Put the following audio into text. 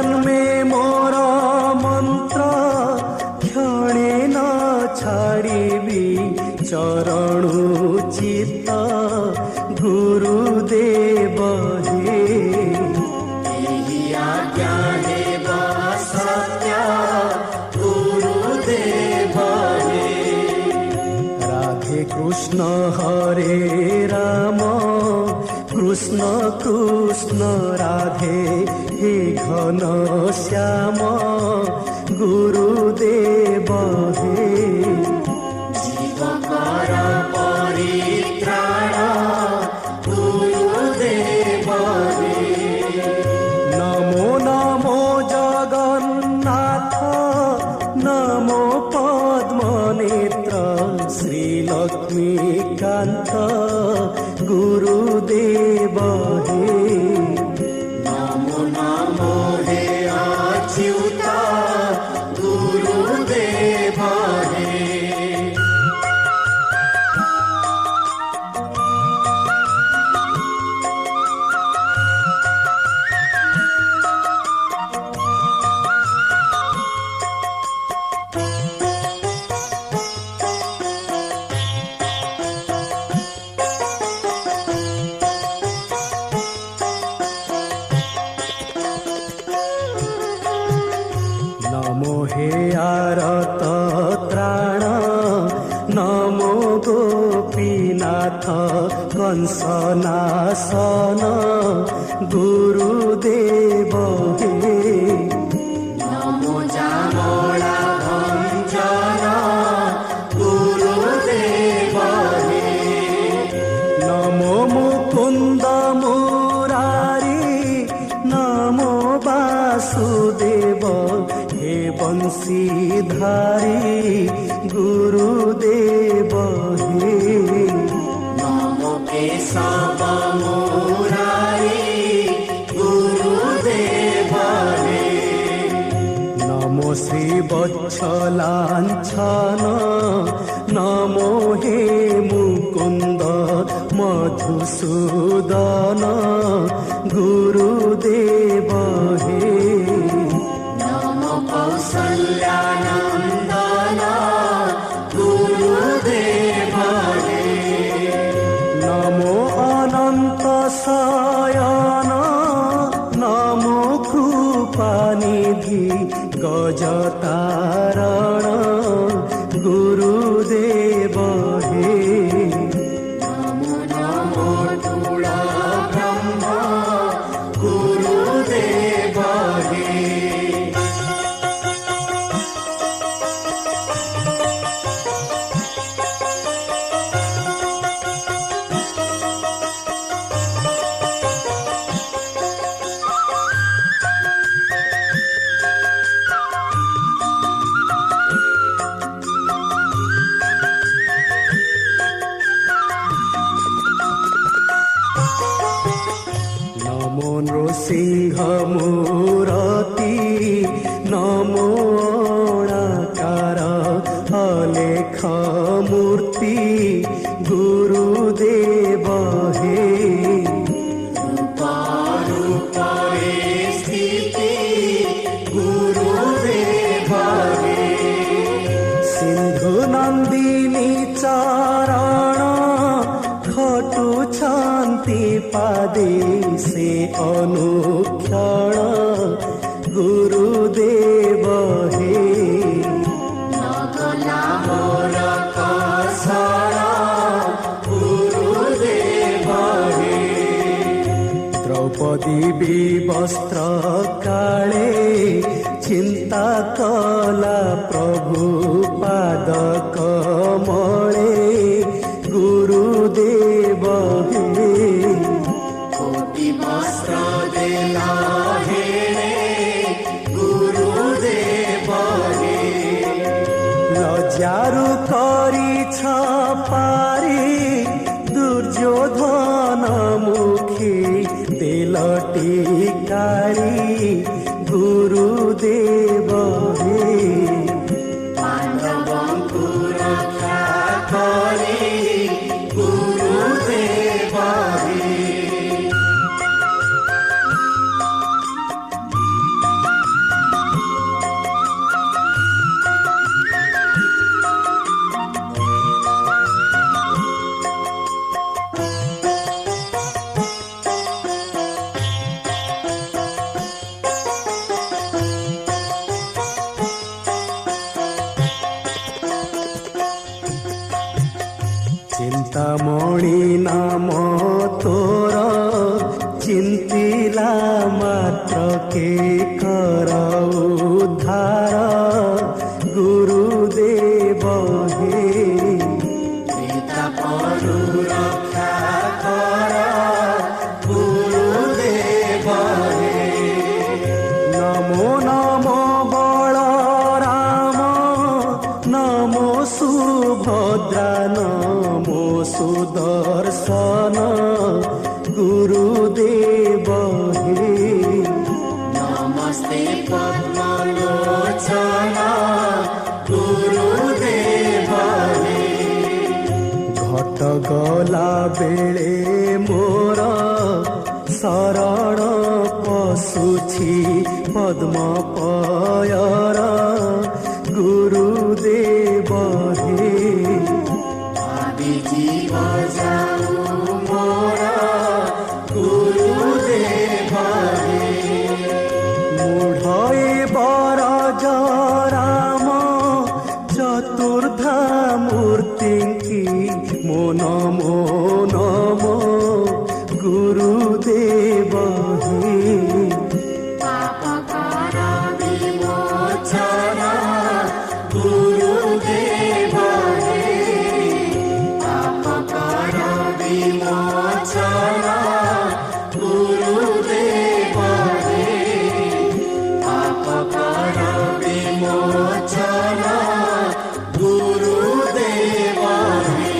जन्मे मोर मंत्र क्षणे न छाड़बी चरणु चित्त गुरुदेव हे आज्ञा देव सत्य गुरुदेव हे राधे कृष्ण हरे राम कृष्ण कृष्ण राधे हे घन श्याम गुरुदेव हे जीवकर परित्राण गुरुदेव हे नमो नमो जगन्नाथ नमो पद्मनेत्र श्रीलक्ष्मीकान्त गुरुदेव हे नमो नमो हे अच्युत गुरुदेव हे नमो हे आरत त्राण नमो गोपीनाथ कंसनाशन गुरुदेव हे नमो जामला भंजन गुरुदेव हे नमो मुकुंद मुरारी नमो वासुदेव हे बंशीधारी गुरुदेव हे नमो केशव मुरारी गुरुदेव हे नमो श्री वत्सलांछन नमो हे मुकुंद मधुसूदन गुरुदेव हे कौसल्यानंदन गुरुदेव हे नमो अनंत शयन नमो कृपानिधि गजतारण गुरुदेव हे नमो नमो तुल ब्रह्म गुरुदेव हे नमो नृसिंह मूरति नमो अणाकार अलेख मूर्ति गुरुदेव हे रूपे स्थिति गुरुदेव हे सिंधु नंदिनी चरण खटु शांति पादे से अनुक्षण गुरुदेव हे नगला मोर कसर गुरुदेव हे द्रौपदी विवस्त्र काले चिंता कला प्रभु पाद कमले गुरुदेव हे कोटि वस्त्र देला हे गुरुदेव हे लज्जारु करी छपारी दुर्योधन मुखी तेल टीकारी गुरुदेव हे पांडवंकु रक्षा ବେଳେ ମୋର ଶରଣ ପଶୁଛି ପଦ୍ମ ପୟର ଗୁରୁଦେବ ହେ ଆଦି ଜୀବ ଯାଉ ମୋର ଗୁରୁଦେବ ହେ ମୂଢ଼ ବର ରାମ ଚତୁର୍ଦ୍ଧା ମୂର୍ତ୍ତି ମୋ ନମୋ ନମୋ ଗୁରୁଦେବ ହେ ପାପକର ବିମୋଚନ ଗୁରୁଦେବ ହେ ପାପକର ବିମୋଚନ ଗୁରୁଦେବ ହେ ପାପକର ବିମୋଚନ ଗୁରୁଦେବ ହେ